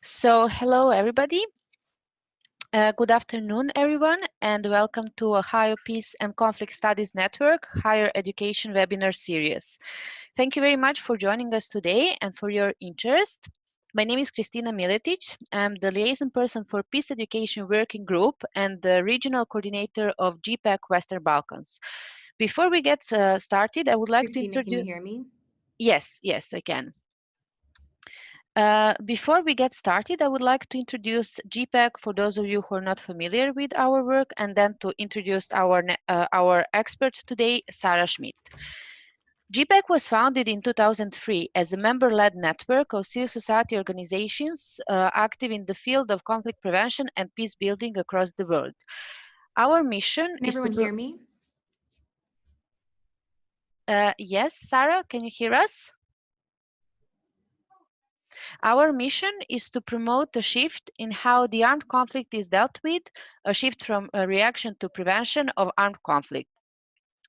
Hello everybody. Good afternoon, everyone, and welcome to Ohio Peace and Conflict Studies Network Higher Education Webinar Series. Thank you very much for joining us today and for your interest. My name is Kristina Miletic. I'm the liaison person for Peace Education Working Group and the regional coordinator of GPPAC Western Balkans. Before we get started, I would like to Kristina, can you introduce... hear me? Yes, I can. Before we get started, I would like to introduce GPPAC for those of you who are not familiar with our work, and then to introduce our expert today, Sarah Schmidt. GPPAC was founded in 2003 as a member-led network of civil society organizations active in the field of conflict prevention and peace building across the world. Our mission Can everyone hear me? Yes, Sarah, can you hear us? Our mission is to promote a shift in how the armed conflict is dealt with, a shift from a reaction to prevention of armed conflict.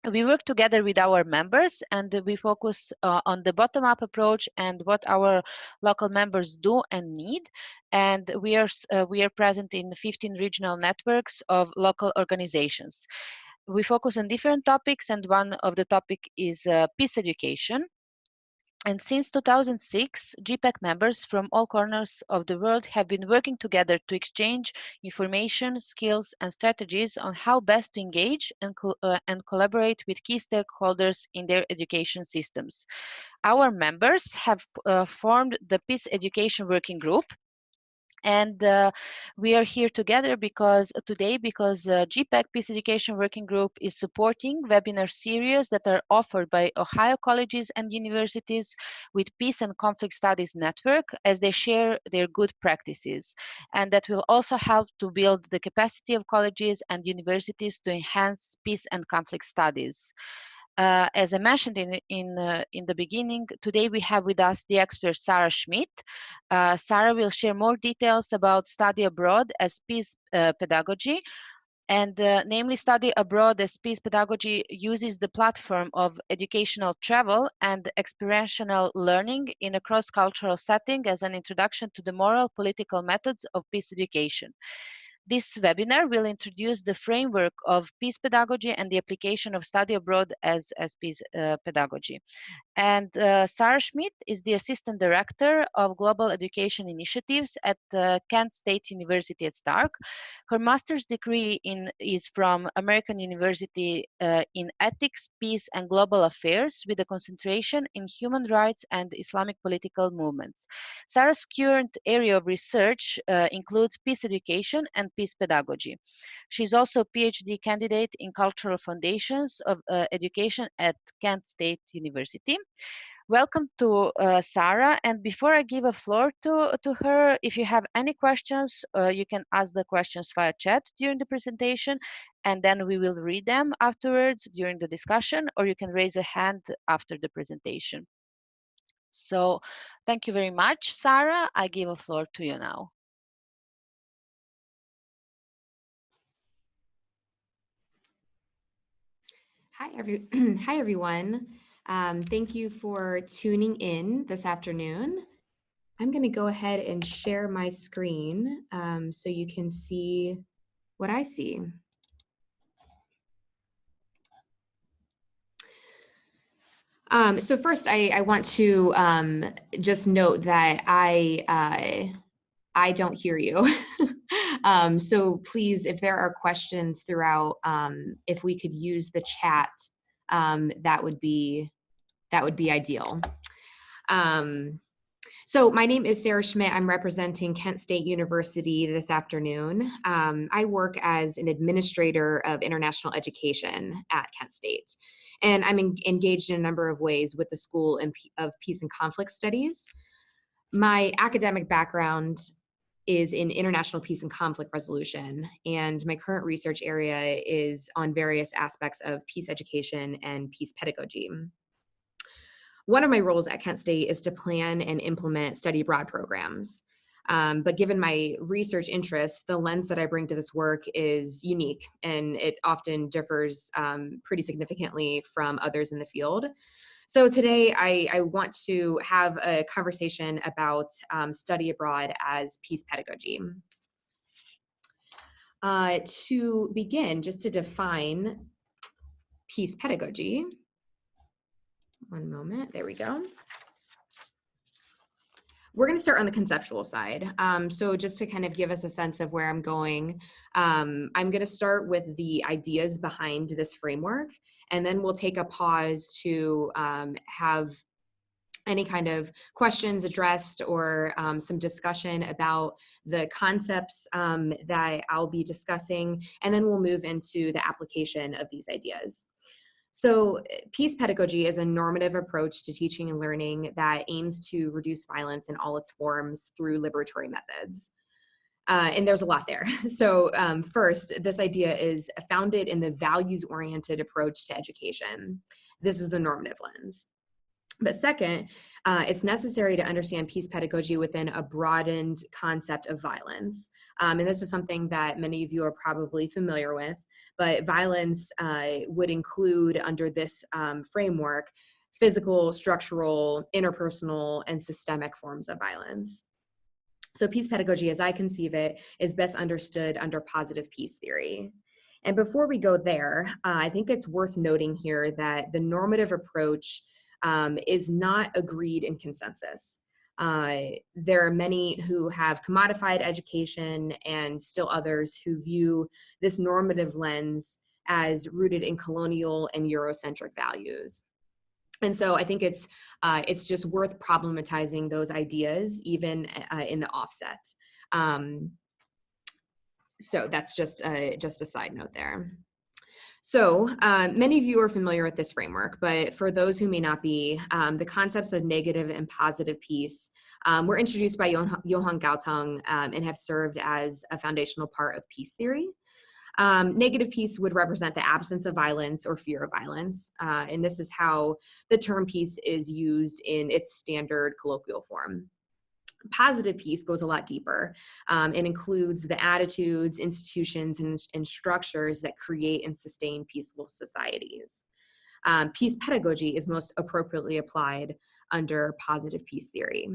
We work together with our members and we focus on the bottom-up approach and what our local members do and need. And we are present in 15 regional networks of local organizations. We focus on different topics, and one of the topic is peace education. And since 2006, GPPAC members from all corners of the world have been working together to exchange information, skills, and strategies on how best to engage and collaborate with key stakeholders in their education systems. Our members have formed the Peace Education Working Group, and we are here together today because GPPAC Peace Education Working Group is supporting webinar series that are offered by Ohio colleges and universities with Peace and Conflict Studies Network as they share their good practices. And that will also help to build the capacity of colleges and universities to enhance peace and conflict studies. As I mentioned in the beginning, today we have with us the expert Sarah Schmidt. Sarah will share more details about study abroad as peace pedagogy, and namely study abroad as peace pedagogy uses the platform of educational travel and experiential learning in a cross-cultural setting as an introduction to the moral political methods of peace education. This webinar will introduce the framework of peace pedagogy and the application of study abroad as peace pedagogy. And Sarah Schmidt is the Assistant Director of Global Education Initiatives at Kent State University at Stark. Her master's degree is from American University in Ethics, Peace, and Global Affairs with a concentration in human rights and Islamic political movements. Sarah's current area of research includes peace education and peace pedagogy. She's also a PhD candidate in cultural foundations of education at Kent State University. Welcome to Sarah, and before I give a floor to her, if you have any questions, you can ask the questions via chat during the presentation, and then we will read them afterwards during the discussion, or you can raise a hand after the presentation. So thank you very much, Sarah. I give a floor to you now. Hi, everyone. Thank you for tuning in this afternoon. I'm going to go ahead and share my screen so you can see what I see. So first, I want to just note that I don't hear you. So please, if there are questions throughout, if we could use the chat, that would be ideal. So my name is Sarah Schmidt. I'm representing Kent State University this afternoon. I work as an administrator of international education at Kent State. And I'm engaged in a number of ways with the School of Peace and Conflict Studies. My academic background is in international peace and conflict resolution, and my current research area is on various aspects of peace education and peace pedagogy. One of my roles at Kent State is to plan and implement study abroad programs. But given my research interests, the lens that I bring to this work is unique, and it often differs pretty significantly from others in the field. So today I want to have a conversation about study abroad as peace pedagogy. To begin, just to define peace pedagogy, one moment, there we go. We're going to start on the conceptual side. So just to kind of give us a sense of where I'm going, I'm going to start with the ideas behind this framework, and then we'll take a pause to have any kind of questions addressed or some discussion about the concepts that I'll be discussing, and then we'll move into the application of these ideas. So peace pedagogy is a normative approach to teaching and learning that aims to reduce violence in all its forms through liberatory methods. And there's a lot there. So first, this idea is founded in the values-oriented approach to education. This is the normative lens. But second, it's necessary to understand peace pedagogy within a broadened concept of violence. And this is something that many of you are probably familiar with, but violence would include, under this framework, physical, structural, interpersonal, and systemic forms of violence. So peace pedagogy, as I conceive it, is best understood under positive peace theory. And before we go there, I think it's worth noting here that the normative approach is not agreed in consensus. There are many who have commodified education and still others who view this normative lens as rooted in colonial and Eurocentric values. And so I think it's just worth problematizing those ideas even in the offset. So that's just a side note there. So many of you are familiar with this framework, but for those who may not be, the concepts of negative and positive peace were introduced by Johann Galtung and have served as a foundational part of peace theory. Negative peace would represent the absence of violence or fear of violence, and this is how the term peace is used in its standard colloquial form. Positive peace goes a lot deeper and includes the attitudes, institutions, and structures that create and sustain peaceful societies. Peace pedagogy is most appropriately applied under positive peace theory.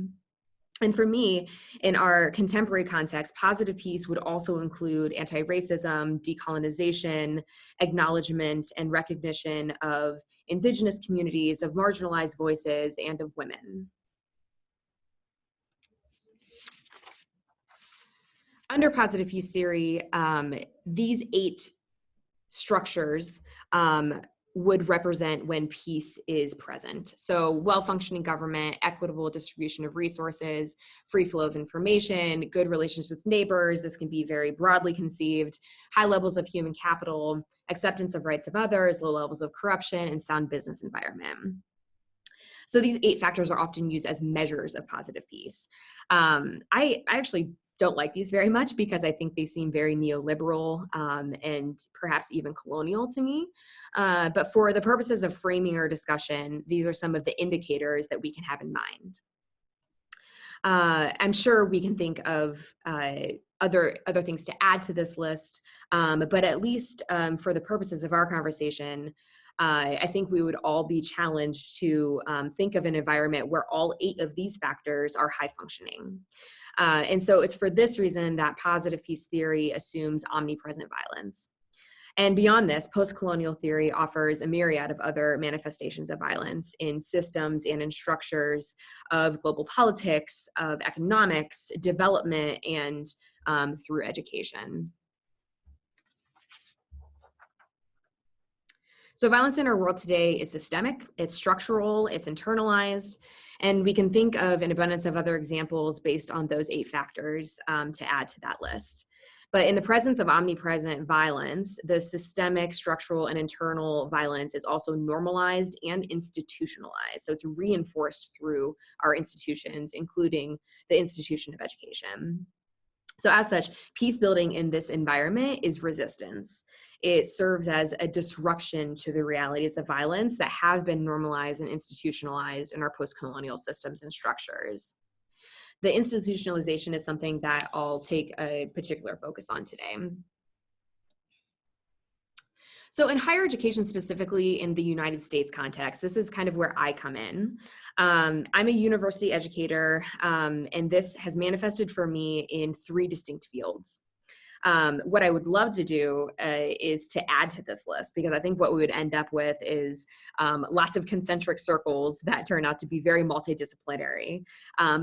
And for me, in our contemporary context, positive peace would also include anti-racism, decolonization, acknowledgement, and recognition of indigenous communities, of marginalized voices, and of women. Under positive peace theory, these 8 structures would represent when peace is present. So well-functioning government, equitable distribution of resources, free flow of information, good relations with neighbors, this can be very broadly conceived, high levels of human capital, acceptance of rights of others, low levels of corruption, and sound business environment. So these 8 factors are often used as measures of positive peace. I actually don't like these very much because I think they seem very neoliberal and perhaps even colonial to me. But for the purposes of framing our discussion, these are some of the indicators that we can have in mind. I'm sure we can think of other things to add to this list, but at least for the purposes of our conversation, I think we would all be challenged to think of an environment where all 8 of these factors are high functioning. And so it's for this reason that positive peace theory assumes omnipresent violence. And beyond this, post-colonial theory offers a myriad of other manifestations of violence in systems and in structures of global politics, of economics, development, and through education. So violence in our world today is systemic, it's structural, it's internalized, and we can think of an abundance of other examples based on those 8 factors to add to that list. But in the presence of omnipresent violence, the systemic, structural, and internal violence is also normalized and institutionalized. So it's reinforced through our institutions, including the institution of education. So as such, peace building in this environment is resistance. It serves as a disruption to the realities of violence that have been normalized and institutionalized in our post-colonial systems and structures. The institutionalization is something that I'll take a particular focus on today. So in higher education, specifically in the United States context, this is kind of where I come in. I'm a university educator, and this has manifested for me in 3 distinct fields. What I would love to do is to add to this list, because I think what we would end up with is lots of concentric circles that turn out to be very multidisciplinary,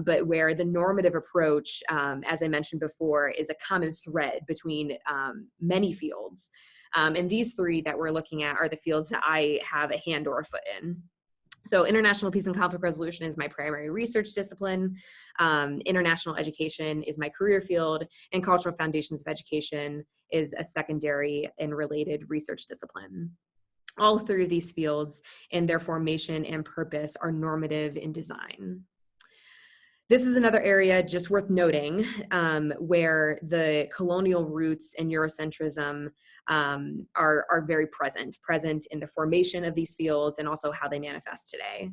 but where the normative approach, as I mentioned before, is a common thread between many fields. And these 3 that we're looking at are the fields that I have a hand or a foot in. So international peace and conflict resolution is my primary research discipline. International education is my career field, and cultural foundations of education is a secondary and related research discipline. All 3 of these fields in their formation and purpose are normative in design. This is another area just worth noting, where the colonial roots and Eurocentrism are very present in the formation of these fields and also how they manifest today.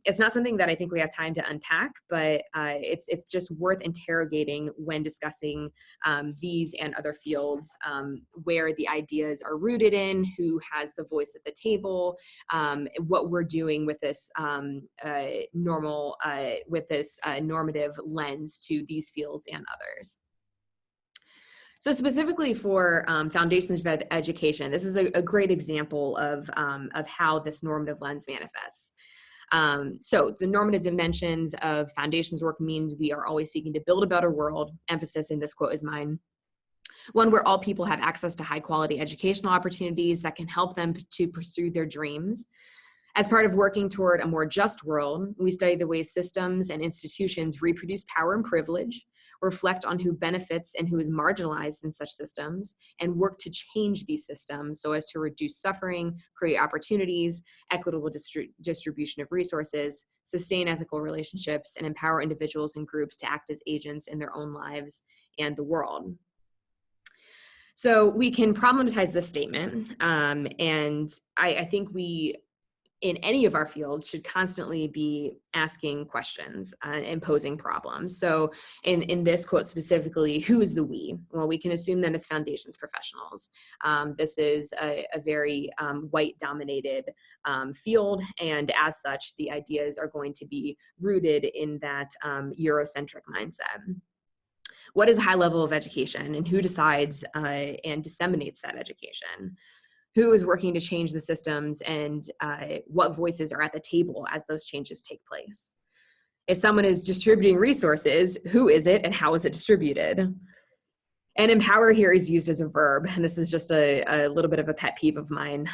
It's not something that I think we have time to unpack, but it's just worth interrogating when discussing these and other fields, where the ideas are rooted in, who has the voice at the table, what we're doing with this normative lens to these fields and others. So specifically for foundations of education, this is a great example of how this normative lens manifests. So the normative dimensions of foundations work means we are always seeking to build a better world. Emphasis in this quote is mine. One where all people have access to high quality educational opportunities that can help them to pursue their dreams. As part of working toward a more just world, we study the ways systems and institutions reproduce power and privilege, reflect on who benefits and who is marginalized in such systems, and work to change these systems so as to reduce suffering, create opportunities, equitable distribution of resources, sustain ethical relationships, and empower individuals and groups to act as agents in their own lives and the world. So we can problematize this statement, and I think we, in any of our fields, should constantly be asking questions and posing problems. So in this quote specifically, who is the we? Well, we can assume that it's foundations professionals. This is a very white-dominated field, and as such, the ideas are going to be rooted in that Eurocentric mindset. What is a high level of education, and who decides and disseminates that education? Who is working to change the systems, and what voices are at the table as those changes take place? If someone is distributing resources, who is it and how is it distributed? And empower here is used as a verb, and this is just a little bit of a pet peeve of mine.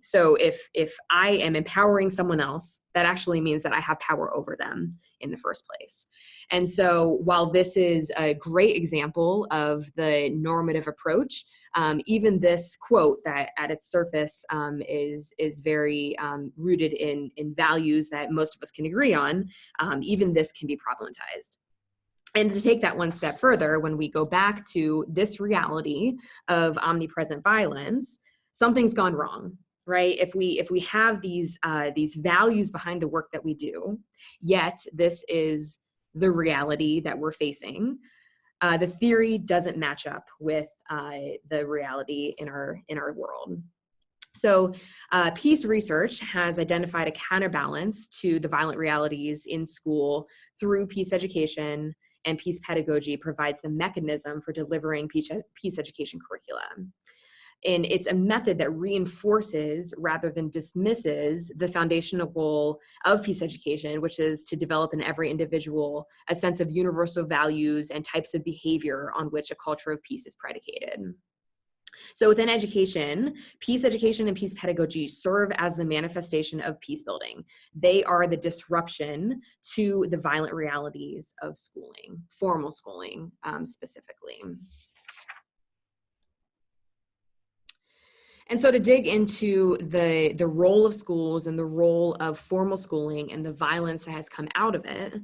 So if I am empowering someone else, that actually means that I have power over them in the first place. And so while this is a great example of the normative approach, even this quote that at its surface is very rooted in values that most of us can agree on, even this can be problematized. And to take that one step further, when we go back to this reality of omnipresent violence, something's gone wrong, right? If we have these values behind the work that we do, yet this is the reality that we're facing, the theory doesn't match up with the reality in our world. So peace research has identified a counterbalance to the violent realities in school through peace education, and peace pedagogy provides the mechanism for delivering peace education curricula. And it's a method that reinforces rather than dismisses the foundational goal of peace education, which is to develop in every individual a sense of universal values and types of behavior on which a culture of peace is predicated. So within education, peace education and peace pedagogy serve as the manifestation of peace building. They are the disruption to the violent realities of schooling, formal schooling specifically. And so to dig into the role of schools and the role of formal schooling and the violence that has come out of it,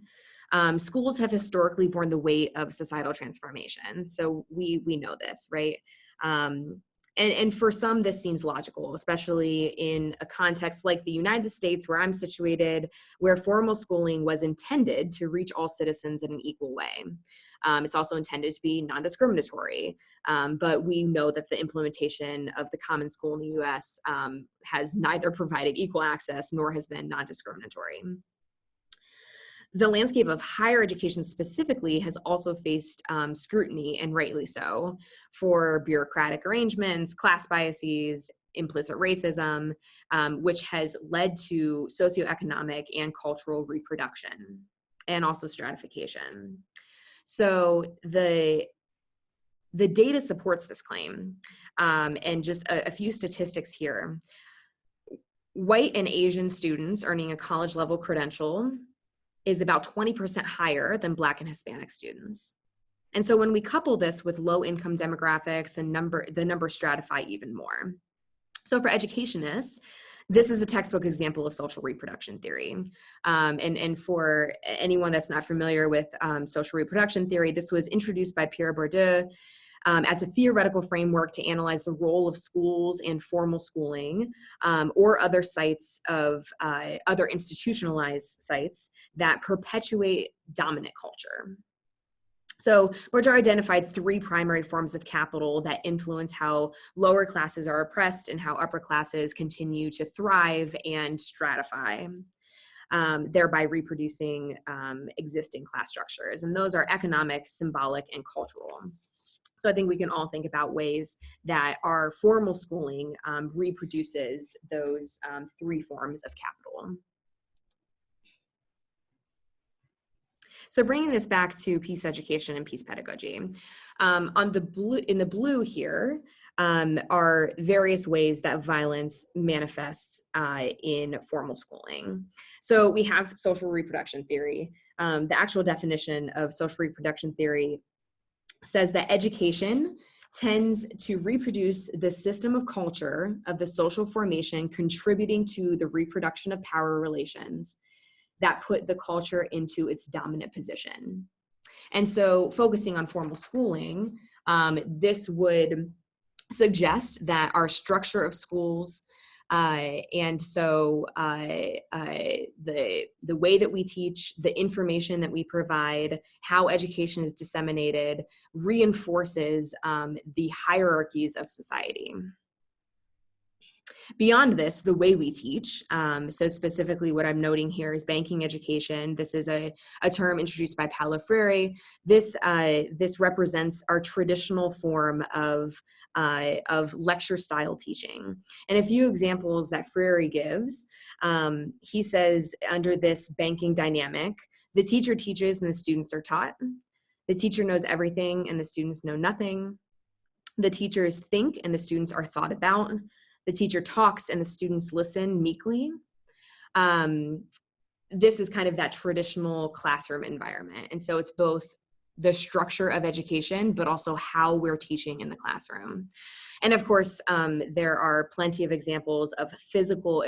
schools have historically borne the weight of societal transformation. So we know this, right? And for some, this seems logical, especially in a context like the United States, where I'm situated, where formal schooling was intended to reach all citizens in an equal way. It's also intended to be non-discriminatory, but we know that the implementation of the common school in the US has neither provided equal access nor has been non-discriminatory. The landscape of higher education specifically has also faced scrutiny, and rightly so, for bureaucratic arrangements, class biases, implicit racism, which has led to socioeconomic and cultural reproduction, and also stratification. So the data supports this claim, and just a few statistics here. White and Asian students earning a college level credential is about 20% higher than Black and Hispanic students. And so when we couple this with low income demographics and the numbers stratify even more. So for educationists, this is a textbook example of social reproduction theory. And for anyone that's not familiar with social reproduction theory, this was introduced by Pierre Bourdieu as a theoretical framework to analyze the role of schools and formal schooling, or other sites of other institutionalized sites that perpetuate dominant culture. So Bourdieu identified 3 primary forms of capital that influence how lower classes are oppressed and how upper classes continue to thrive and stratify, thereby reproducing existing class structures. And those are economic, symbolic, and cultural. So I think we can all think about ways that our formal schooling reproduces those 3 forms of capital. So bringing this back to peace education and peace pedagogy, in the blue here are various ways that violence manifests in formal schooling. So we have social reproduction theory. The actual definition of social reproduction theory says that education tends to reproduce the system of culture of the social formation contributing to the reproduction of power relations that put the culture into its dominant position. And so focusing on formal schooling, this would suggest that our structure of schools and so the way that we teach, the information that we provide, how education is disseminated, reinforces the hierarchies of society. Beyond this, the way we teach, so specifically what I'm noting here is banking education. This is a term introduced by Paulo Freire. This represents our traditional form of lecture style teaching. And a few examples that Freire gives, he says under this banking dynamic, the teacher teaches and the students are taught. The teacher knows everything and the students know nothing. The teachers think and the students are thought about. The teacher talks and the students listen meekly. This is kind of that traditional classroom environment. And so it's both the structure of education, but also how we're teaching in the classroom. And of course, there are plenty of examples of physical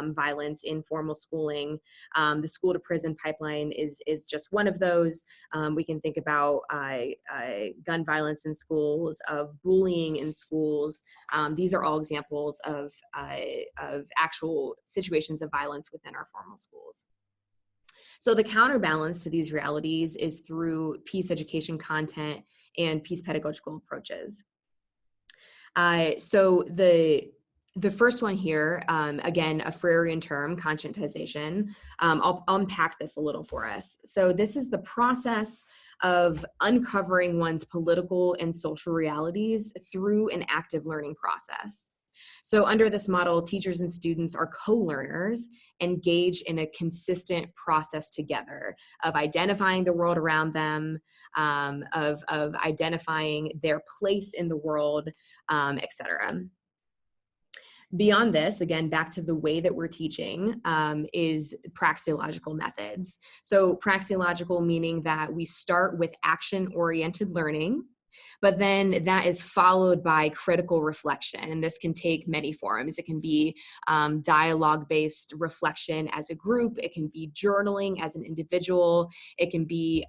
violence in formal schooling. The school to prison pipeline is just one of those. We can think about gun violence in schools, of bullying in schools. These are all examples of actual situations of violence within our formal schools. So the counterbalance to these realities is through peace education content and peace pedagogical approaches. So the first one here, again, a Freirean term, conscientization. I'll unpack this a little for us. So this is the process of uncovering one's political and social realities through an active learning process. So under this model, teachers and students are co-learners engaged in a consistent process together of identifying the world around them, of identifying their place in the world, etc. Beyond this, again, back to the way that we're teaching, is praxeological methods. So praxeological meaning that we start with action-oriented learning, but then that is followed by critical reflection. And this can take many forms. It can be dialogue-based reflection as a group. It can be journaling as an individual. It can be,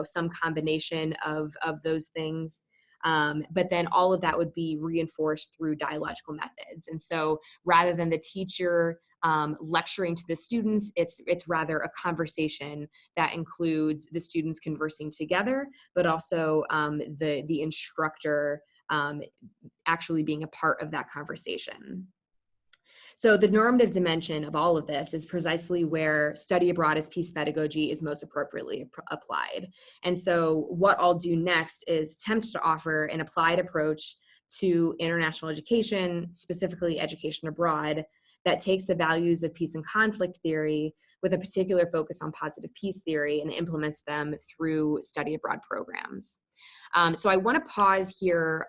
some combination of those things. But then all of that would be reinforced through dialogical methods. And so rather than the teacher lecturing to the students, it's rather a conversation that includes the students conversing together, but also the instructor actually being a part of that conversation. So the normative dimension of all of this is precisely where study abroad as peace pedagogy is most appropriately applied. And so what I'll do next is attempt to offer an applied approach to international education, specifically education abroad, that takes the values of peace and conflict theory with a particular focus on positive peace theory and implements them through study abroad programs. So I want to pause here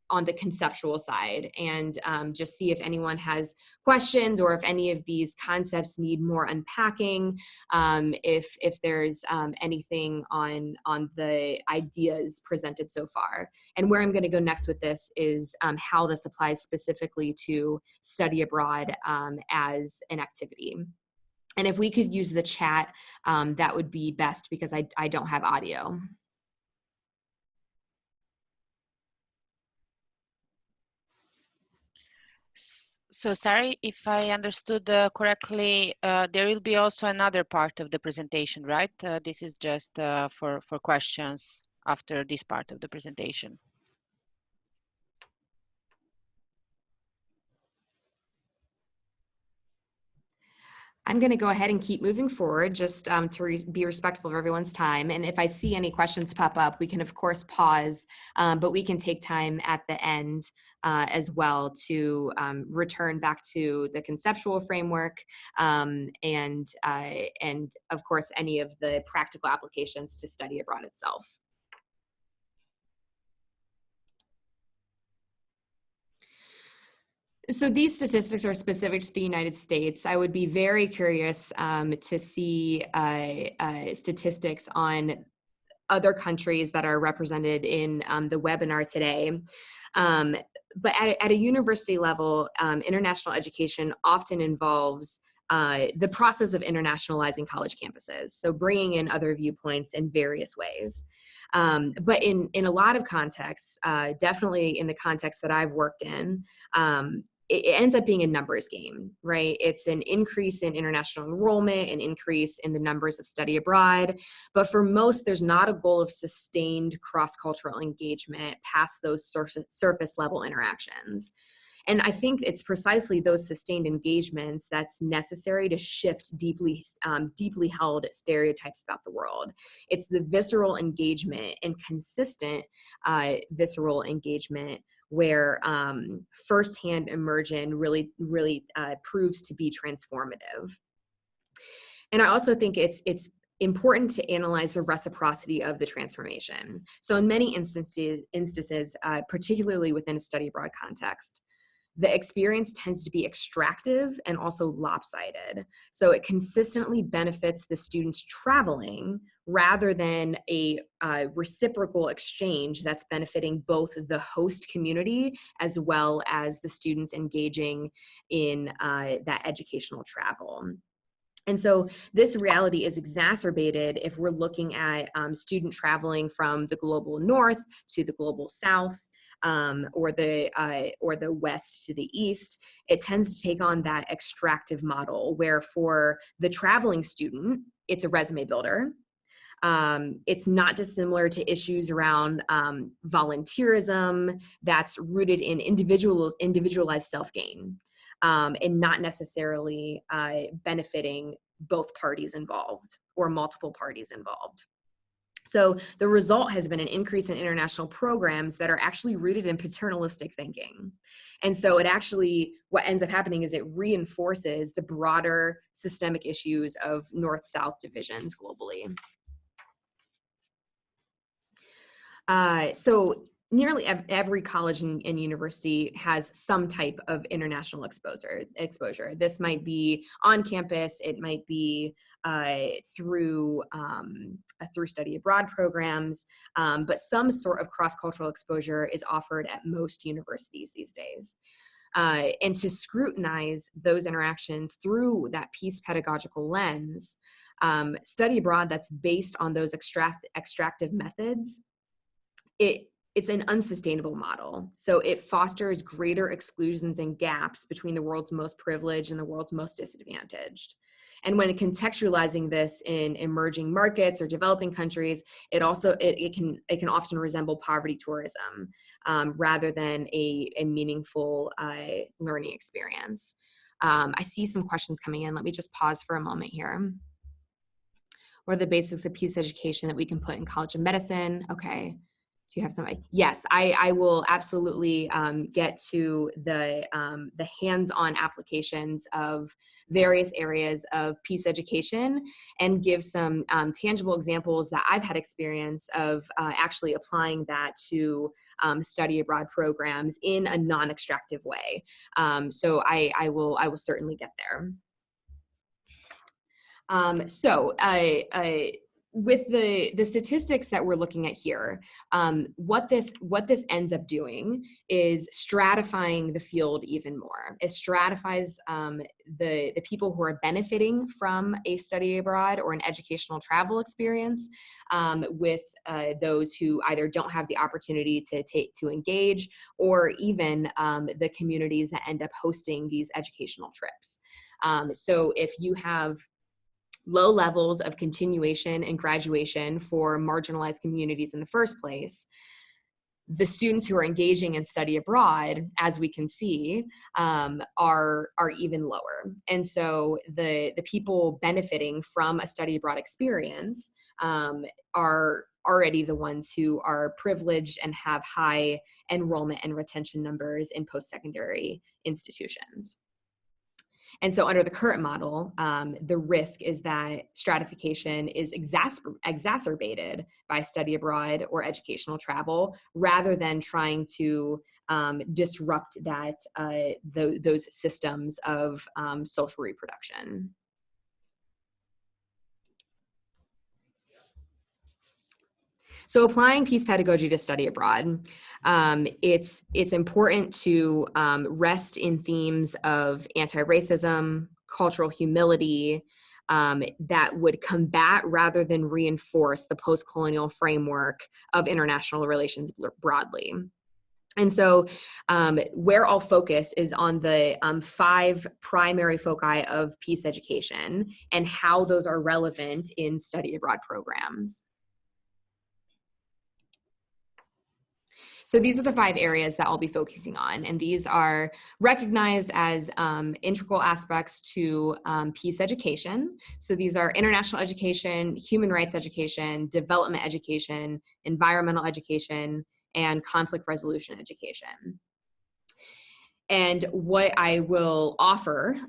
on the conceptual side and just see if anyone has questions or if any of these concepts need more unpacking, if there's anything on the ideas presented so far. And where I'm going to go next with this is how this applies specifically to study abroad as an activity. And if we could use the chat, that would be best because I don't have audio. So Sarah, if I understood correctly, there will be also another part of the presentation, right? This is just for questions after this part of the presentation. I'm going to go ahead and keep moving forward just to be respectful of everyone's time. And if I see any questions pop up, we can of course pause, but we can take time at the end as well to return back to the conceptual framework and of course any of the practical applications to study abroad itself. So these statistics are specific to the United States. I would be very curious to see statistics on other countries that are represented in the webinar today. But at a university level, international education often involves the process of internationalizing college campuses. So bringing in other viewpoints in various ways. But in a lot of contexts, definitely in the context that I've worked in, it ends up being a numbers game, right? It's an increase in international enrollment, an increase in the numbers of study abroad. But for most, there's not a goal of sustained cross-cultural engagement past those surface level interactions. And I think it's precisely those sustained engagements that's necessary to shift deeply held stereotypes about the world. It's the visceral engagement and consistent visceral engagement where firsthand immersion really proves to be transformative. And I also think it's important to analyze the reciprocity of the transformation. So in many instances, particularly within a study abroad context, the experience tends to be extractive and also lopsided. So it consistently benefits the students traveling rather than a reciprocal exchange that's benefiting both the host community as well as the students engaging in that educational travel. And so this reality is exacerbated if we're looking at student traveling from the global north to the global south, or the west to the east. It tends to take on that extractive model where for the traveling student, it's a resume builder. It's not dissimilar to issues around volunteerism that's rooted in individualized self-gain and not necessarily benefiting both parties involved or multiple parties involved. So the result has been an increase in international programs that are actually rooted in paternalistic thinking. And so it actually, what ends up happening is it reinforces the broader systemic issues of North-South divisions globally. So nearly every college and university has some type of international exposure. This might be on campus, it might be through study abroad programs, but some sort of cross-cultural exposure is offered at most universities these days. And to scrutinize those interactions through that peace pedagogical lens, study abroad that's based on those extractive methods, it it's an unsustainable model. So it fosters greater exclusions and gaps between the world's most privileged and the world's most disadvantaged. And when contextualizing this in emerging markets or developing countries, it can often resemble poverty tourism rather than a meaningful learning experience. I see some questions coming in. Let me just pause for a moment here. What are the basics of peace education that we can put in College of Medicine? Okay. Do you have some? Yes, I will absolutely get to the hands-on applications of various areas of peace education and give some tangible examples that I've had experience of actually applying that to study abroad programs in a non-extractive way. So I will certainly get there. With the statistics that we're looking at here, what this ends up doing is stratifying the field even more. It stratifies the people who are benefiting from a study abroad or an educational travel experience with those who either don't have the opportunity to engage, or even the communities that end up hosting these educational trips. So if you have low levels of continuation and graduation for marginalized communities in the first place, the students who are engaging in study abroad, as we can see, are even lower. And so the people benefiting from a study abroad experience are already the ones who are privileged and have high enrollment and retention numbers in post-secondary institutions. And so under the current model, the risk is that stratification is exacerbated by study abroad or educational travel, rather than trying to disrupt those systems of social reproduction. So applying peace pedagogy to study abroad, it's important to rest in themes of anti-racism, cultural humility, that would combat rather than reinforce the post-colonial framework of international relations broadly. And so where I'll focus is on the 5 primary foci of peace education and how those are relevant in study abroad programs. So these are the 5 areas that I'll be focusing on, and these are recognized as integral aspects to peace education. So these are international education, human rights education, development education, environmental education, and conflict resolution education. And what I will offer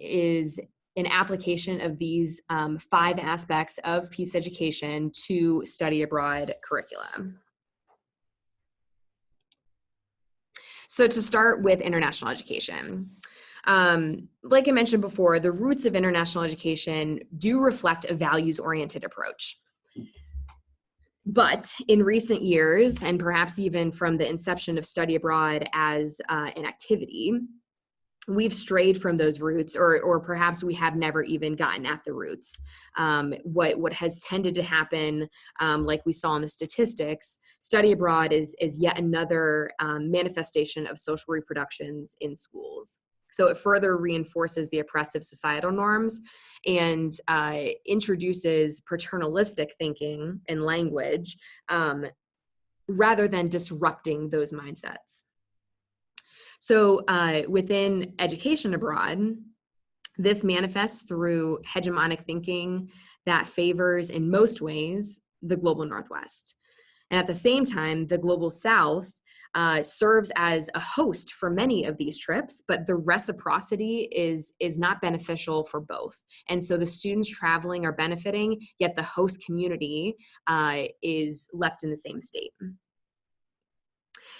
is an application of these 5 aspects of peace education to study abroad curriculum. So to start with international education, like I mentioned before, the roots of international education do reflect a values-oriented approach. But in recent years, and perhaps even from the inception of study abroad as an activity, we've strayed from those roots, or perhaps we have never even gotten at the roots. What has tended to happen, like we saw in the statistics, study abroad is yet another manifestation of social reproductions in schools. So it further reinforces the oppressive societal norms and introduces paternalistic thinking and language rather than disrupting those mindsets. So within education abroad, this manifests through hegemonic thinking that favors, in most ways, the global Northwest. And at the same time, the global South serves as a host for many of these trips, but the reciprocity is not beneficial for both. And so the students traveling are benefiting, yet the host community is left in the same state.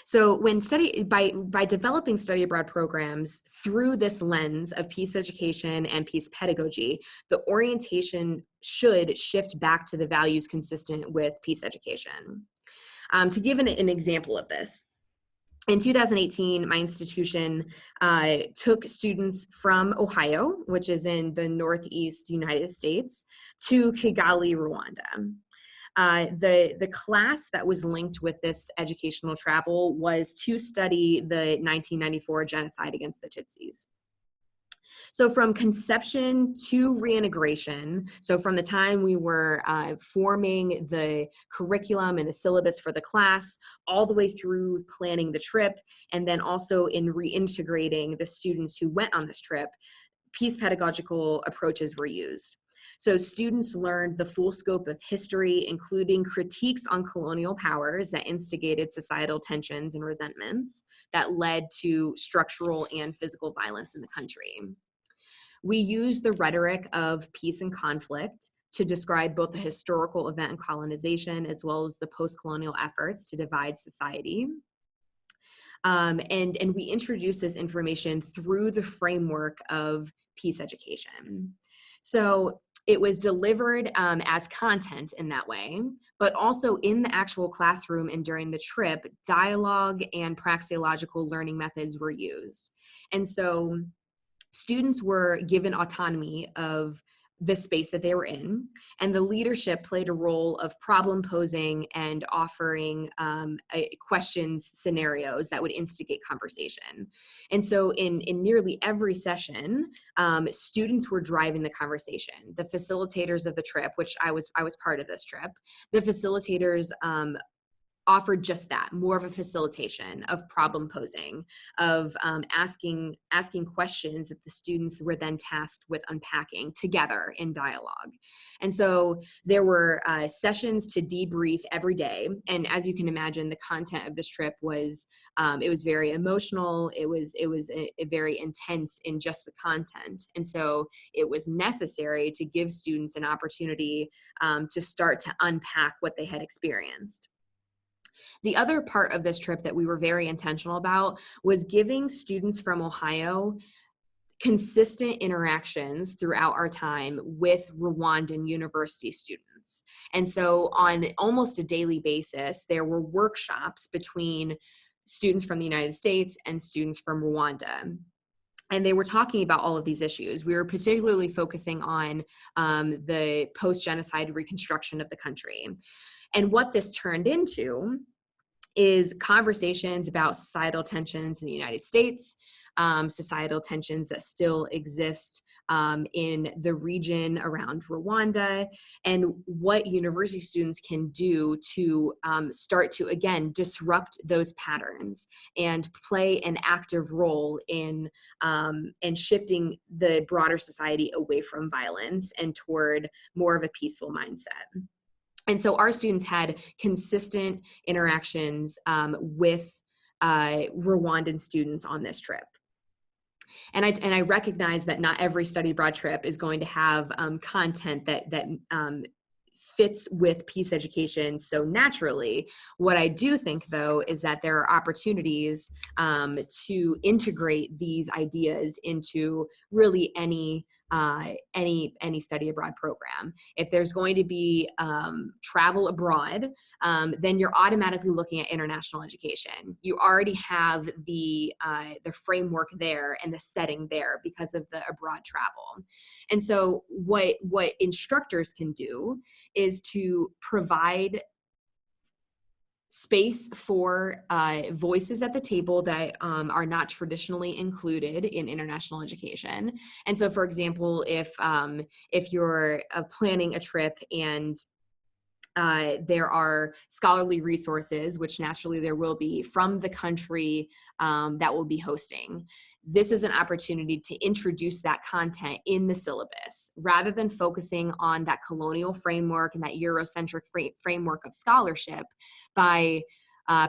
So when by developing study abroad programs through this lens of peace education and peace pedagogy, the orientation should shift back to the values consistent with peace education. To give an example of this, in 2018, my institution took students from Ohio, which is in the Northeast United States, to Kigali, Rwanda. The class that was linked with this educational travel was to study the 1994 genocide against the Tutsis. So from conception to reintegration, so from the time we were forming the curriculum and the syllabus for the class, all the way through planning the trip, and then also in reintegrating the students who went on this trip, peace pedagogical approaches were used. So students learned the full scope of history, including critiques on colonial powers that instigated societal tensions and resentments that led to structural and physical violence in the country. We use the rhetoric of peace and conflict to describe both the historical event and colonization, as well as the post-colonial efforts to divide society. And we introduce this information through the framework of peace education. So it was delivered as content in that way, but also in the actual classroom and during the trip, dialogue and praxeological learning methods were used. And so students were given autonomy of the space that they were in, and the leadership played a role of problem posing and offering questions, scenarios that would instigate conversation. And so in nearly every session, students were driving the conversation. The facilitators of the trip, which I was part of this trip, the facilitators offered just that, more of a facilitation of problem posing, of asking questions that the students were then tasked with unpacking together in dialogue. And so there were sessions to debrief every day. And as you can imagine, the content of this trip was, it was very emotional. It was a very intense in just the content. And so it was necessary to give students an opportunity to start to unpack what they had experienced. The other part of this trip that we were very intentional about was giving students from Ohio consistent interactions throughout our time with Rwandan university students. And so on almost a daily basis, there were workshops between students from the United States and students from Rwanda. And they were talking about all of these issues. We were particularly focusing on the post-genocide reconstruction of the country. And what this turned into is conversations about societal tensions in the United States, societal tensions that still exist in the region around Rwanda, and what university students can do to start to, again, disrupt those patterns and play an active role in shifting the broader society away from violence and toward more of a peaceful mindset. And so our students had consistent interactions with Rwandan students on this trip. And I recognize that not every study abroad trip is going to have content that fits with peace education so naturally. What I do think, though, is that there are opportunities to integrate these ideas into really any study abroad program. If there's going to be travel abroad, then you're automatically looking at international education. You already have the framework there and the setting there because of the abroad travel. And so what instructors can do is to provide space for voices at the table that are not traditionally included in international education. And so, for example, if you're planning a trip and there are scholarly resources, which naturally there will be, from the country that will be hosting, this is an opportunity to introduce that content in the syllabus rather than focusing on that colonial framework and that Eurocentric framework of scholarship. By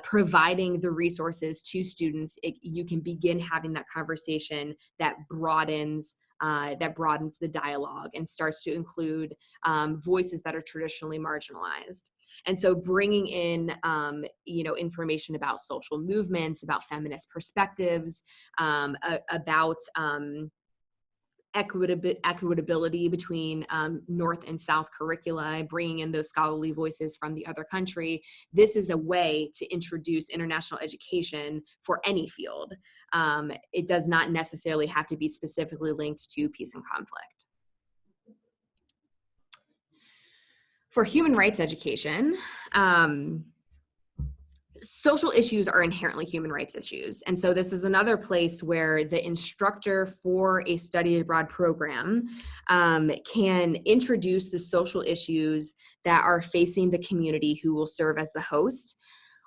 providing the resources to students, you can begin having that conversation that broadens the dialogue and starts to include voices that are traditionally marginalized. And so bringing in, information about social movements, about feminist perspectives, about equitability between North and South curricula, bringing in those scholarly voices from the other country. This is a way to introduce international education for any field. It does not necessarily have to be specifically linked to peace and conflict. For human rights education, social issues are inherently human rights issues. And so this is another place where the instructor for a study abroad program can introduce the social issues that are facing the community who will serve as the host.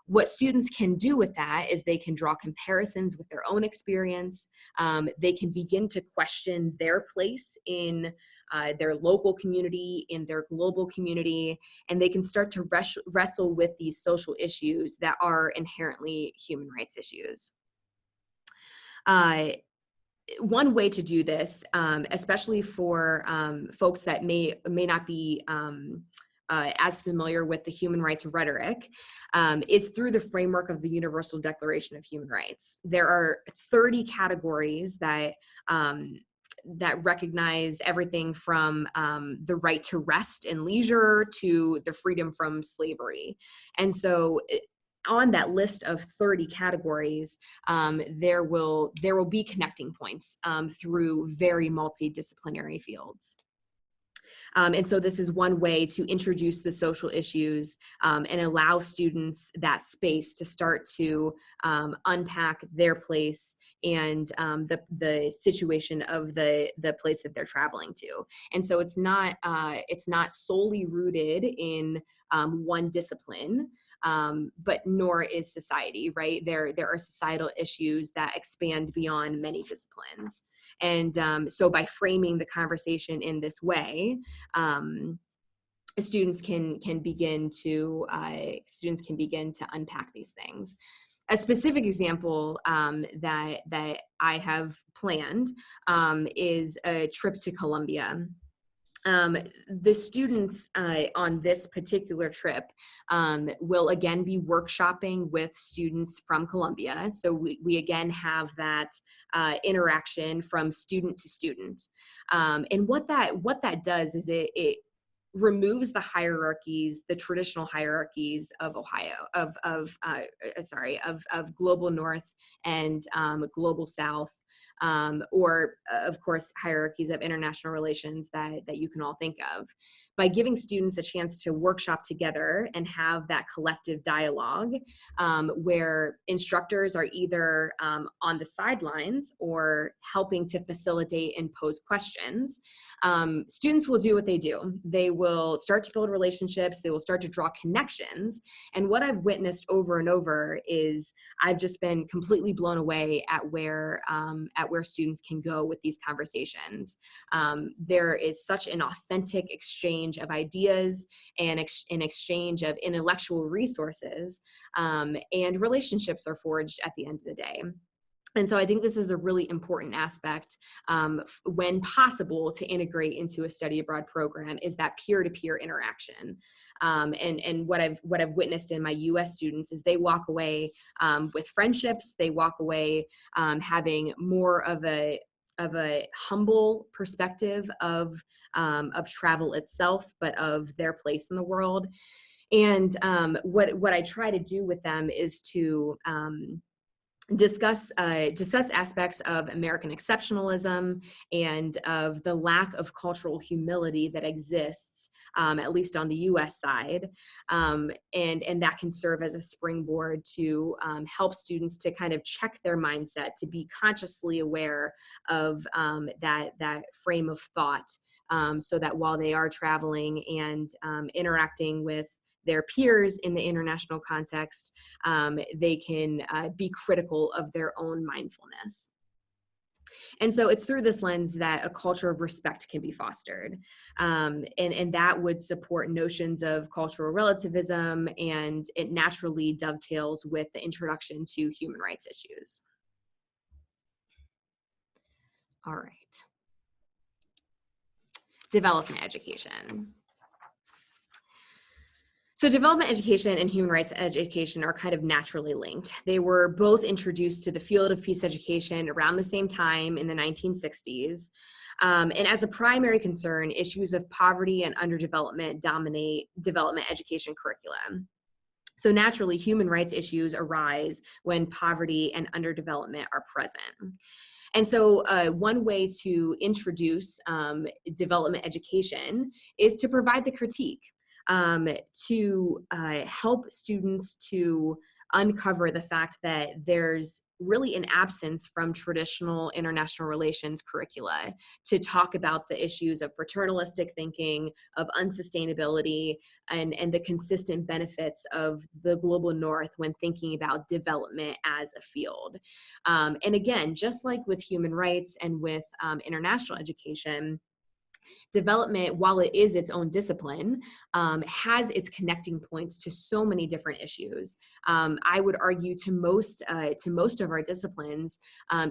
What students can do with that is they can draw comparisons with their own experience. They can begin to question their place in their local community, in their global community, and they can start to wrestle with these social issues that are inherently human rights issues. One way to do this, especially for folks that may not be as familiar with the human rights rhetoric, is through the framework of the Universal Declaration of Human Rights. There are 30 categories that recognize everything from the right to rest and leisure to the freedom from slavery. And so on that list of 30 categories, there will be connecting points through very multidisciplinary fields. And so this is one way to introduce the social issues and allow students that space to start to unpack their place and the situation of the place that they're traveling to. And so it's not solely rooted in one discipline. But nor is society, right? There are societal issues that expand beyond many disciplines. And so by framing the conversation in this way, students can begin to unpack these things. A specific example that I have planned is a trip to Colombia. The students on this particular trip will again be workshopping with students from Colombia. So we again have that interaction from student to student. And what that does is it removes the hierarchies, the traditional hierarchies of of global North and global South. Or of course, hierarchies of international relations that you can all think of. By giving students a chance to workshop together and have that collective dialogue where instructors are either on the sidelines or helping to facilitate and pose questions, students will do what they do. They will start to build relationships, they will start to draw connections. And what I've witnessed over and over is I've just been completely blown away at where students can go with these conversations. There is such an authentic exchange of ideas and an exchange of intellectual resources, and relationships are forged at the end of the day. And so I think this is a really important aspect when possible to integrate into a study abroad program, is that peer-to-peer interaction. And what I've witnessed in my US students is they walk away with friendships, they walk away having more of a humble perspective of travel itself, but of their place in the world. And what I try to do with them is to discuss aspects of American exceptionalism and of the lack of cultural humility that exists, at least on the US side. And that can serve as a springboard to help students to kind of check their mindset, to be consciously aware of that frame of thought, so that while they are traveling and interacting with their peers in the international context, they can be critical of their own mindfulness. And so it's through this lens that a culture of respect can be fostered. And that would support notions of cultural relativism, and it naturally dovetails with the introduction to human rights issues. All right. Development education. So development education and human rights education are kind of naturally linked. They were both introduced to the field of peace education around the same time in the 1960s. And as a primary concern, issues of poverty and underdevelopment dominate development education curriculum. So naturally, human rights issues arise when poverty and underdevelopment are present. And so one way to introduce development education is to provide the critique. to help students to uncover the fact that there's really an absence from traditional international relations curricula to talk about the issues of paternalistic thinking, of unsustainability, and the consistent benefits of the global north when thinking about development as a field. And again, just like with human rights and with international education, development, while it is its own discipline, has its connecting points to so many different issues. I would argue to most of our disciplines,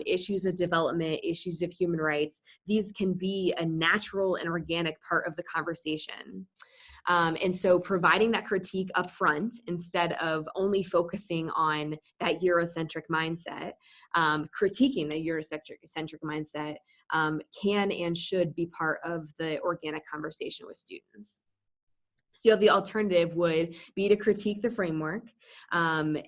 issues of development, issues of human rights, these can be a natural and organic part of the conversation. And so providing that critique up front instead of only focusing on that Eurocentric mindset, critiquing the Eurocentric mindset can and should be part of the organic conversation with students. So the alternative would be to critique the framework and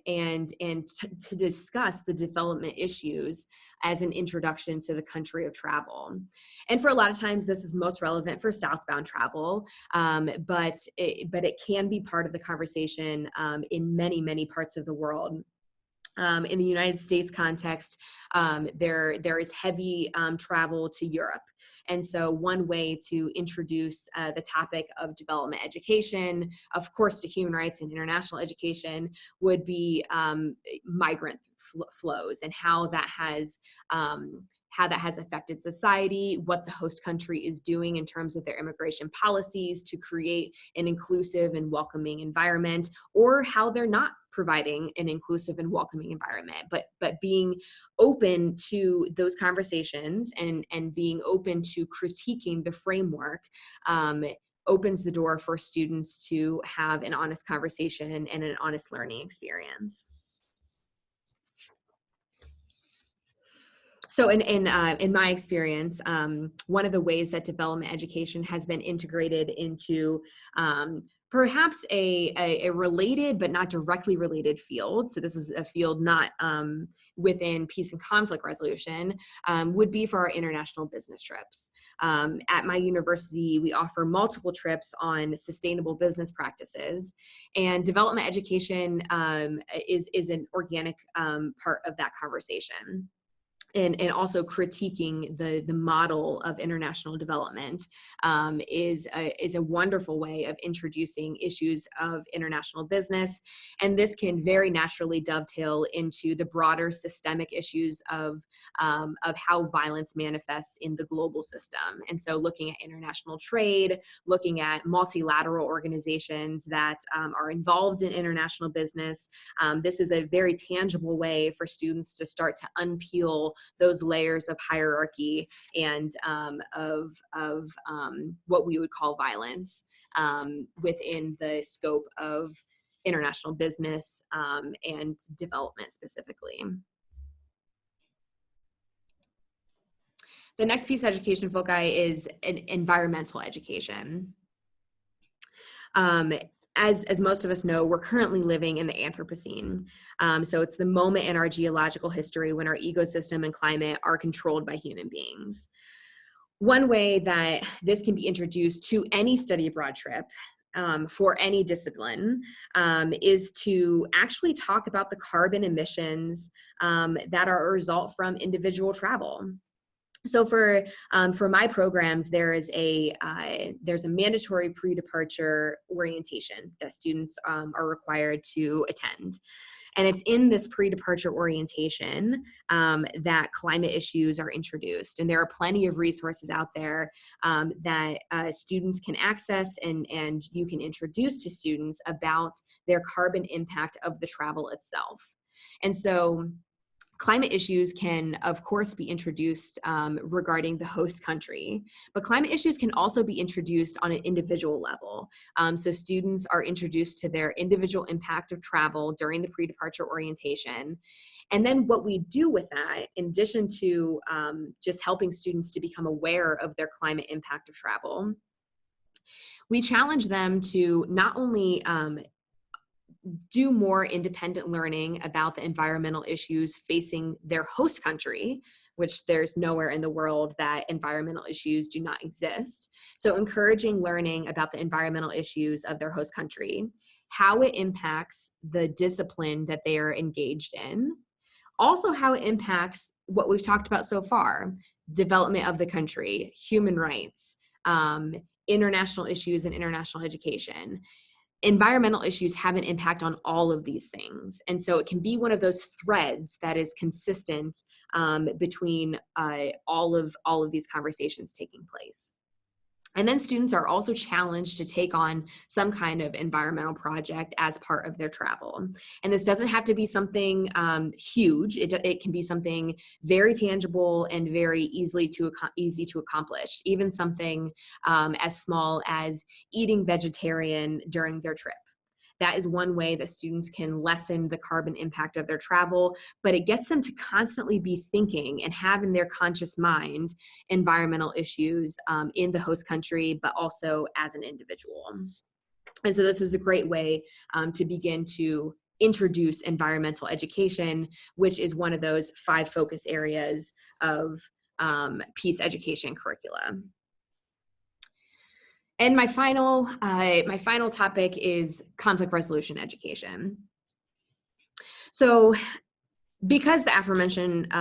to discuss the development issues as an introduction to the country of travel. And for a lot of times, this is most relevant for southbound travel, but it can be part of the conversation in many, many parts of the world. In the United States context, there is heavy travel to Europe. And so one way to introduce the topic of development education, of course, to human rights and international education, would be migrant flows and how that has affected society, what the host country is doing in terms of their immigration policies to create an inclusive and welcoming environment, or how they're not providing an inclusive and welcoming environment, but being open to those conversations and being open to critiquing the framework opens the door for students to have an honest conversation and an honest learning experience. So in my experience, one of the ways that development education has been integrated into perhaps a related but not directly related field, so this is a field not within peace and conflict resolution, would be for our international business trips. At my university, we offer multiple trips on sustainable business practices, and development education is an organic part of that conversation. And also critiquing the model of international development is a wonderful way of introducing issues of international business. And this can very naturally dovetail into the broader systemic issues of how violence manifests in the global system. And so looking at international trade, looking at multilateral organizations that are involved in international business, this is a very tangible way for students to start to unpeel those layers of hierarchy and of what we would call violence within the scope of international business and development specifically. The next piece of education foci is environmental education. As most of us know, we're currently living in the Anthropocene. So it's the moment in our geological history when our ecosystem and climate are controlled by human beings. One way that this can be introduced to any study abroad trip for any discipline is to actually talk about the carbon emissions that are a result from individual travel. So for my programs, there's a mandatory pre-departure orientation that students are required to attend. And it's in this pre-departure orientation that climate issues are introduced. And there are plenty of resources out there that students can access and you can introduce to students about their carbon impact of the travel itself. And so climate issues can, of course, be introduced regarding the host country, but climate issues can also be introduced on an individual level. So students are introduced to their individual impact of travel during the pre-departure orientation. And then what we do with that, in addition to just helping students to become aware of their climate impact of travel, we challenge them to not only do more independent learning about the environmental issues facing their host country, which there's nowhere in the world that environmental issues do not exist. So encouraging learning about the environmental issues of their host country, how it impacts the discipline that they are engaged in, also how it impacts what we've talked about so far, development of the country, human rights, international issues and international education. Environmental issues have an impact on all of these things. And so it can be one of those threads that is consistent between all of these conversations taking place. And then students are also challenged to take on some kind of environmental project as part of their travel. And this doesn't have to be something huge. It can be something very tangible and very easy to accomplish, even something as small as eating vegetarian during their trip. That is one way that students can lessen the carbon impact of their travel, but it gets them to constantly be thinking and have in their conscious mind environmental issues in the host country, but also as an individual. And so this is a great way to begin to introduce environmental education, which is one of those 5 focus areas of peace education curriculum. And my final topic is conflict resolution education. So because the aforementioned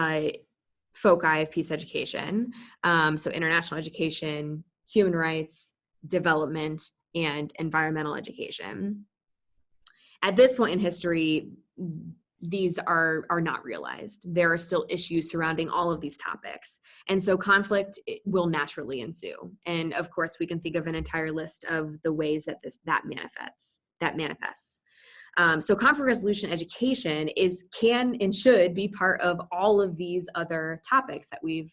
foci of peace education, so international education, human rights, development, and environmental education, at this point in history, these are not realized. There are still issues surrounding all of these topics. And so conflict will naturally ensue. And of course, we can think of an entire list of the ways that manifests. So conflict resolution education can and should be part of all of these other topics that we've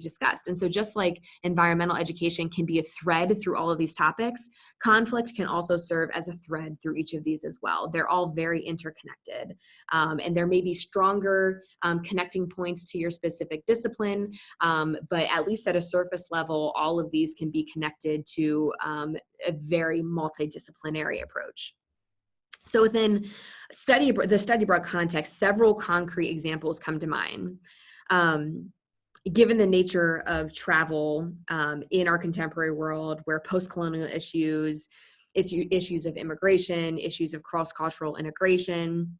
discussed. And so just like environmental education can be a thread through all of these topics, conflict can also serve as a thread through each of these as well. They're all very interconnected. And there may be stronger connecting points to your specific discipline, but at least at a surface level, all of these can be connected to a very multidisciplinary approach. So within the study abroad context, several concrete examples come to mind. Given the nature of travel in our contemporary world, where post-colonial issues of immigration, issues of cross-cultural integration,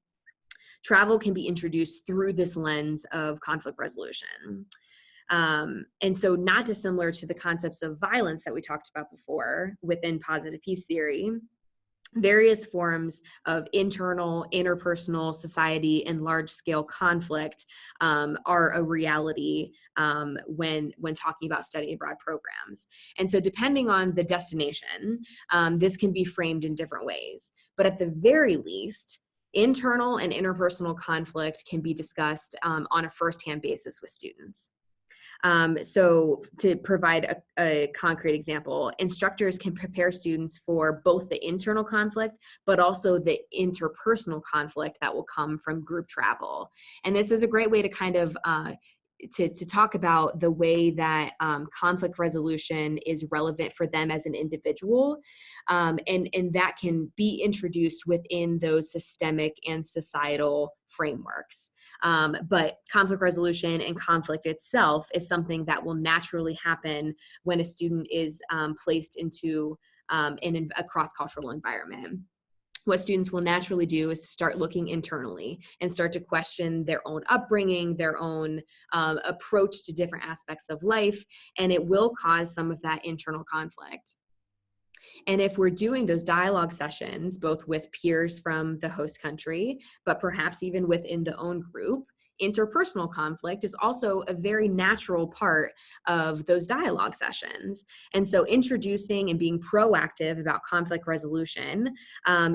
travel can be introduced through this lens of conflict resolution. And so not dissimilar to the concepts of violence that we talked about before within positive peace theory, various forms of internal, interpersonal, society, and large-scale conflict are a reality when talking about study abroad programs. And so depending on the destination, this can be framed in different ways. But at the very least, internal and interpersonal conflict can be discussed on a first-hand basis with students. So to provide a concrete example, instructors can prepare students for both the internal conflict, but also the interpersonal conflict that will come from group travel. And this is a great way to kind of to talk about the way that conflict resolution is relevant for them as an individual, and that can be introduced within those systemic and societal frameworks. But conflict resolution and conflict itself is something that will naturally happen when a student is placed into a cross-cultural environment. What students will naturally do is to start looking internally and start to question their own upbringing, their own approach to different aspects of life, and it will cause some of that internal conflict. And if we're doing those dialogue sessions, both with peers from the host country, but perhaps even within the own group, interpersonal conflict is also a very natural part of those dialogue sessions. And so introducing and being proactive about conflict resolution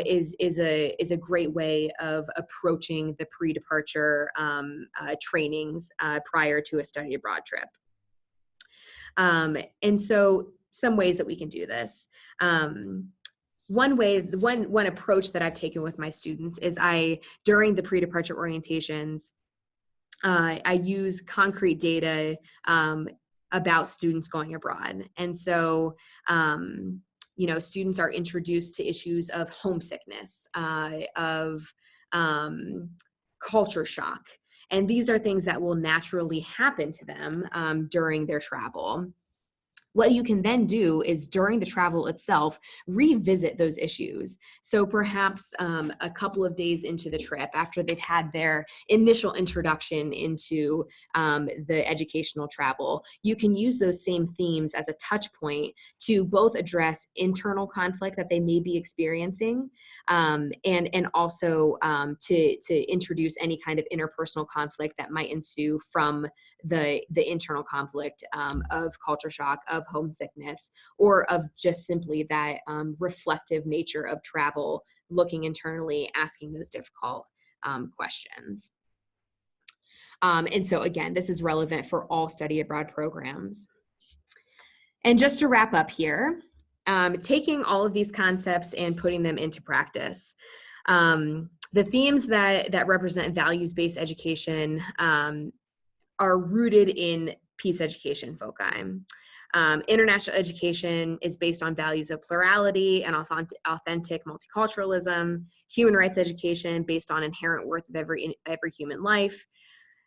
is a great way of approaching the pre-departure trainings prior to a study abroad trip. And so some ways that we can do this. One approach that I've taken with my students is during the pre-departure orientations, I use concrete data about students going abroad. And so students are introduced to issues of homesickness, of culture shock. And these are things that will naturally happen to them during their travel. What you can then do is during the travel itself, revisit those issues. So perhaps a couple of days into the trip, after they've had their initial introduction into the educational travel, you can use those same themes as a touch point to both address internal conflict that they may be experiencing, and also to introduce any kind of interpersonal conflict that might ensue from the internal conflict of culture shock, of homesickness, or of just simply that reflective nature of travel, looking internally, asking those difficult questions. And so again, this is relevant for all study abroad programs. And just to wrap up here, taking all of these concepts and putting them into practice. The themes that represent values-based education are rooted in peace education foci. International education is based on values of plurality and authentic multiculturalism. Human rights education based on inherent worth of every human life.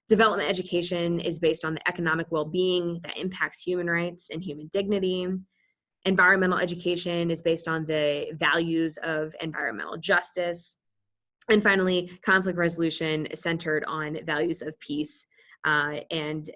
Development education is based on the economic well-being that impacts human rights and human dignity. Environmental education is based on the values of environmental justice. And finally, conflict resolution is centered on values of peace and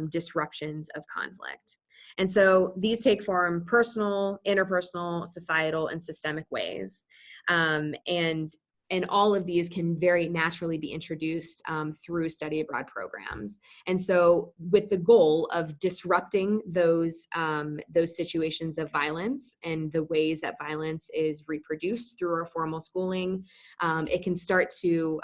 disruptions of conflict. And so these take form personal, interpersonal, societal, and systemic ways. And all of these can very naturally be introduced through study abroad programs. And so with the goal of disrupting those situations of violence and the ways that violence is reproduced through our formal schooling, it can start to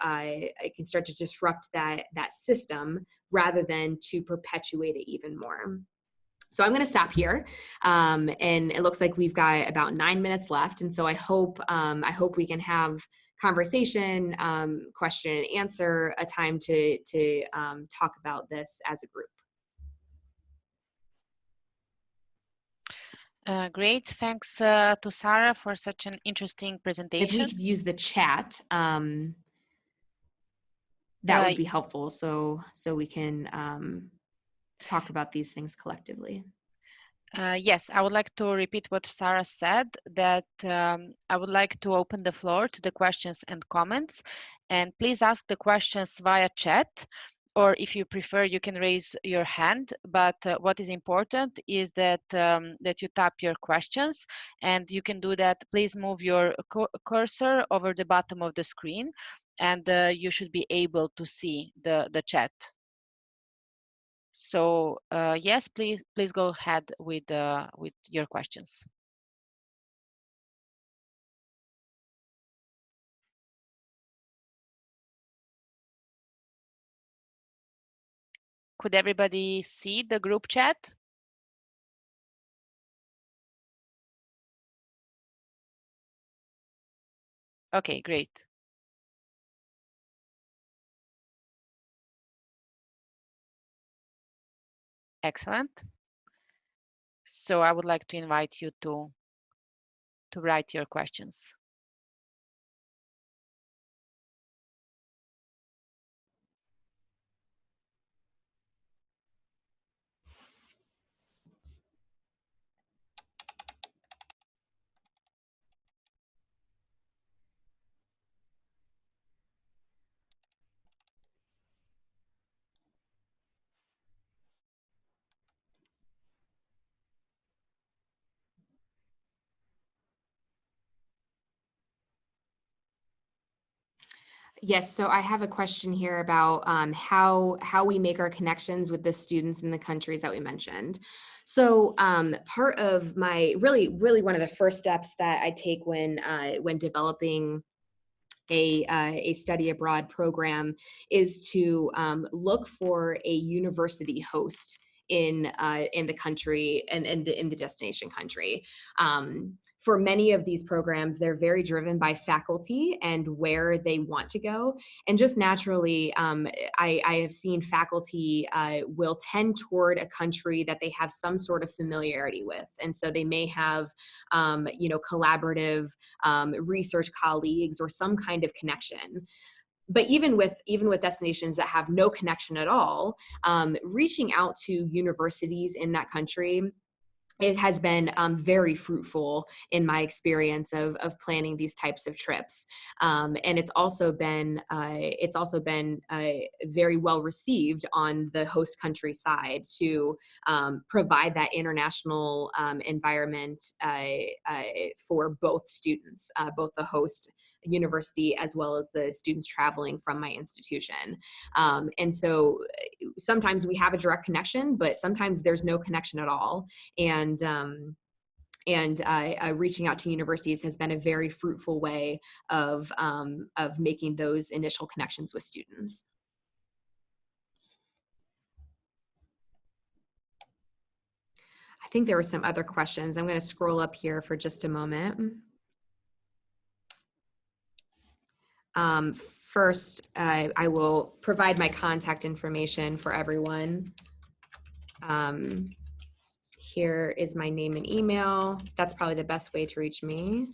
disrupt that system rather than to perpetuate it even more. So I'm going to stop here, and it looks like we've got about 9 minutes left. And so I hope we can have conversation, question and answer, a time to talk about this as a group. Great, thanks to Sarah for such an interesting presentation. If we could use the chat, that would be helpful. So we can talk about these things collectively. Yes, I would like to repeat what Sarah said, that I would like to open the floor to the questions and comments, and please ask the questions via chat, or if you prefer, you can raise your hand. But what is important is that that you tap your questions, and you can do that. Please move your cursor over the bottom of the screen, and you should be able to see the chat. So yes, please go ahead with your questions. Could everybody see the group chat? Okay, great. Excellent. So I would like to invite you to write your questions. Yes, so I have a question here about how we make our connections with the students in the countries that we mentioned. So part of my really one of the first steps that I take when developing a study abroad program is to look for a university host in the country and in the destination country. For many of these programs, they're very driven by faculty and where they want to go. And just naturally, I have seen faculty will tend toward a country that they have some sort of familiarity with. And so they may have, collaborative research colleagues or some kind of connection. But even with destinations that have no connection at all, reaching out to universities in that country, it has been very fruitful in my experience of planning these types of trips, and it's also been very well received on the host country side to provide that international environment for both students, both the host university as well as the students traveling from my institution. And so sometimes we have a direct connection, but sometimes there's no connection at all. And reaching out to universities has been a very fruitful way of making those initial connections with students. I think there were some other questions. I'm going to scroll up here for just a moment. First, I will provide my contact information for everyone. Here is my name and email. That's probably the best way to reach me.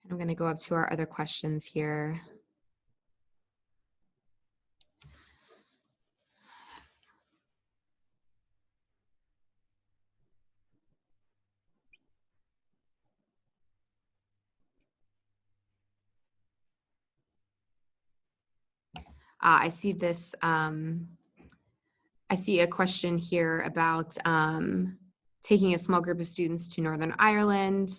I'm going to go up to our other questions here. I see this, I see a question here about taking a small group of students to Northern Ireland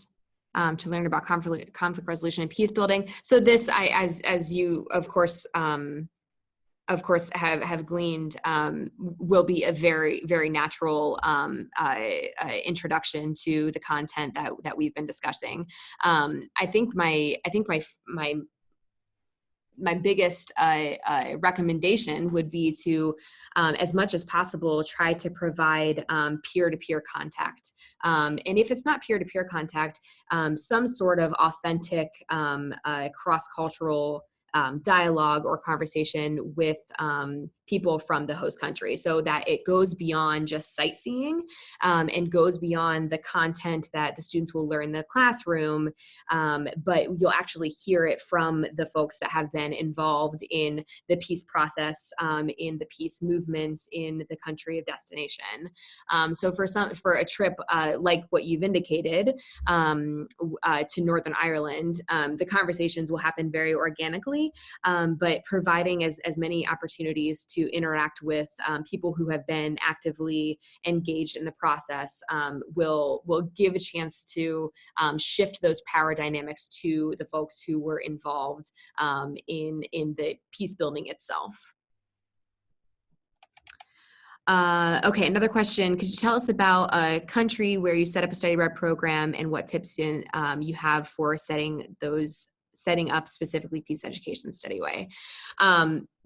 to learn about conflict resolution and peace building. So this, as you, of course, have gleaned, will be a very, very natural introduction to the content that we've been discussing. I think my biggest recommendation would be to, as much as possible, try to provide peer-to-peer contact. And if it's not peer-to-peer contact, some sort of authentic cross-cultural dialogue or conversation with people from the host country, so that it goes beyond just sightseeing and goes beyond the content that the students will learn in the classroom, but you'll actually hear it from the folks that have been involved in the peace process, in the peace movements in the country of destination. So for a trip like what you've indicated to Northern Ireland, the conversations will happen very organically, but providing as many opportunities to interact with people who have been actively engaged in the process will give a chance to shift those power dynamics to the folks who were involved in the peace building itself. Okay, another question. Could you tell us about a country where you set up a study abroad program and what tips you have for setting up specifically peace education study way?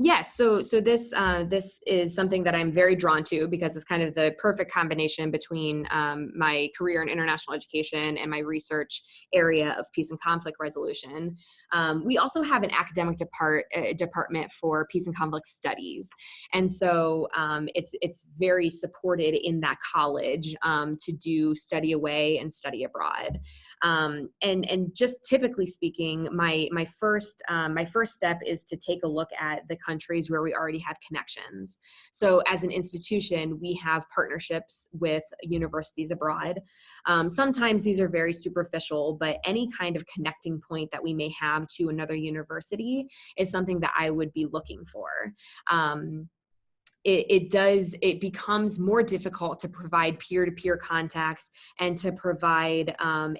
Yes, so this is something that I'm very drawn to because it's kind of the perfect combination between my career in international education and my research area of peace and conflict resolution. We also have an academic department for peace and conflict studies, and so it's very supported in that college to do study away and study abroad. And just typically speaking, my first step is to take a look at the countries where we already have connections. So as an institution, we have partnerships with universities abroad. Sometimes these are very superficial, but any kind of connecting point that we may have to another university is something that I would be looking for. it becomes more difficult to provide peer-to-peer contact and to provide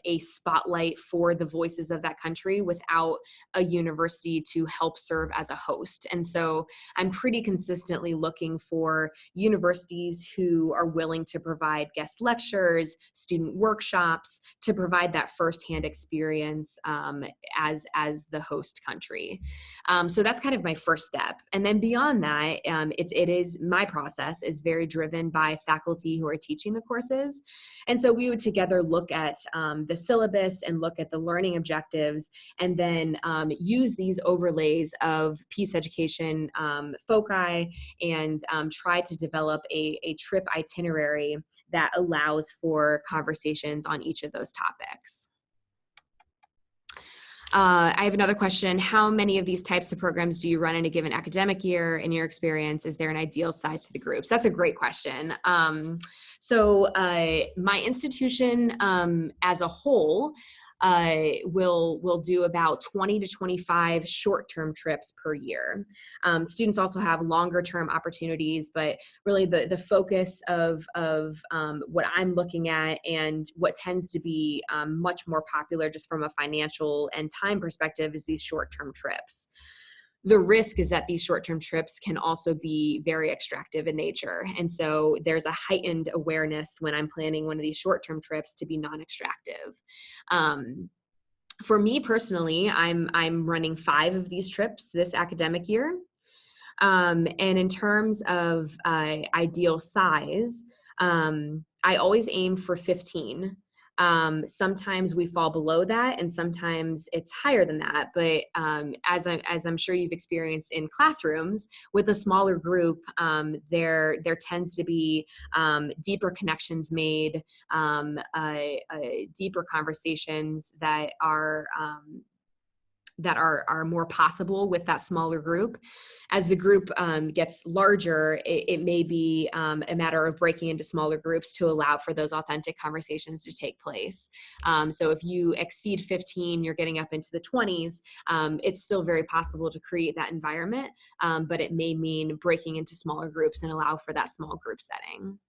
a spotlight for the voices of that country without a university to help serve as a host. And so I'm pretty consistently looking for universities who are willing to provide guest lectures, student workshops, to provide that firsthand experience as the host country. So that's kind of my first step. And then beyond that, it is my process is very driven by faculty who are teaching the courses. And so we would together look at the syllabus and look at the learning objectives, and then use these overlays of peace education foci, and try to develop a trip itinerary that allows for conversations on each of those topics. I have another question. How many of these types of programs do you run in a given academic year? In your experience, is there an ideal size to the groups? That's a great question. So my institution as a whole will do about 20 to 25 short-term trips per year. Students also have longer-term opportunities, but really the focus of what I'm looking at and what tends to be much more popular just from a financial and time perspective is these short-term trips. The risk is that these short-term trips can also be very extractive in nature. And so there's a heightened awareness when I'm planning one of these short-term trips to be non-extractive. For me personally, I'm running 5 of these trips this academic year. And in terms of ideal size, I always aim for 15. Sometimes we fall below that, and sometimes it's higher than that. But as I'm sure you've experienced in classrooms, with a smaller group, there tends to be deeper connections made, deeper conversations that are more possible with that smaller group. As the group gets larger, it may be a matter of breaking into smaller groups to allow for those authentic conversations to take place. So if you exceed 15, you're getting up into the 20s, it's still very possible to create that environment, but it may mean breaking into smaller groups and allow for that small group setting.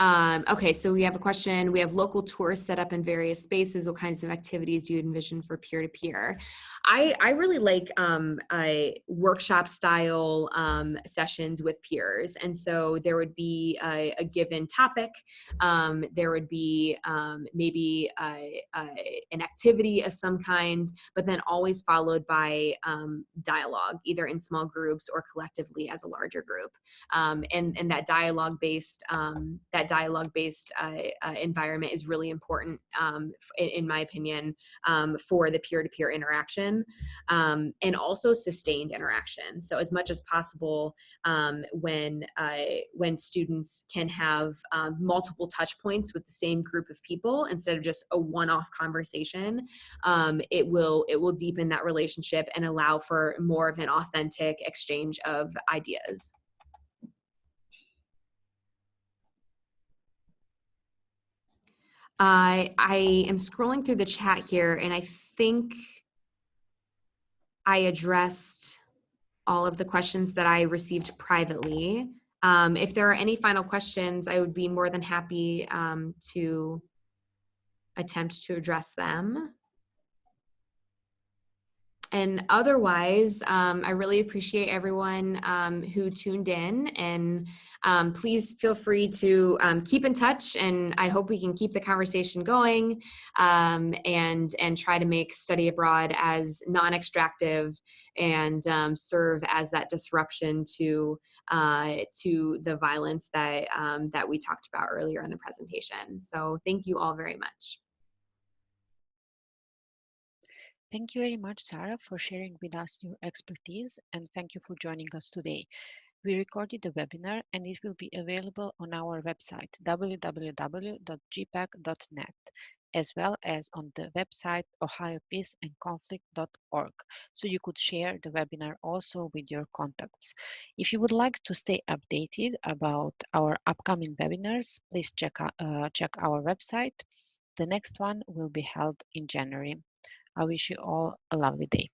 Okay, so we have a question. We have local tours set up in various spaces. What kinds of activities do you envision for peer-to-peer? I really like workshop style sessions with peers. And so there would be a given topic. There would be maybe an activity of some kind, but then always followed by dialogue, either in small groups or collectively as a larger group. And that dialogue-based environment is really important, in my opinion, for the peer-to-peer interaction, and also sustained interaction. So as much as possible, when students can have multiple touch points with the same group of people instead of just a one-off conversation, it will deepen that relationship and allow for more of an authentic exchange of ideas. I am scrolling through the chat here, and I think I addressed all of the questions that I received privately. If there are any final questions, I would be more than happy to attempt to address them. And otherwise, I really appreciate everyone who tuned in, and please feel free to keep in touch, and I hope we can keep the conversation going, and try to make study abroad as non-extractive and serve as that disruption to the violence that we talked about earlier in the presentation. So thank you all very much. Thank you very much, Sarah, for sharing with us your expertise, and thank you for joining us today. We recorded the webinar, and it will be available on our website, www.gpac.net, as well as on the website ohiopeaceandconflict.org, so you could share the webinar also with your contacts. If you would like to stay updated about our upcoming webinars, please check our website. The next one will be held in January. I wish you all a lovely day.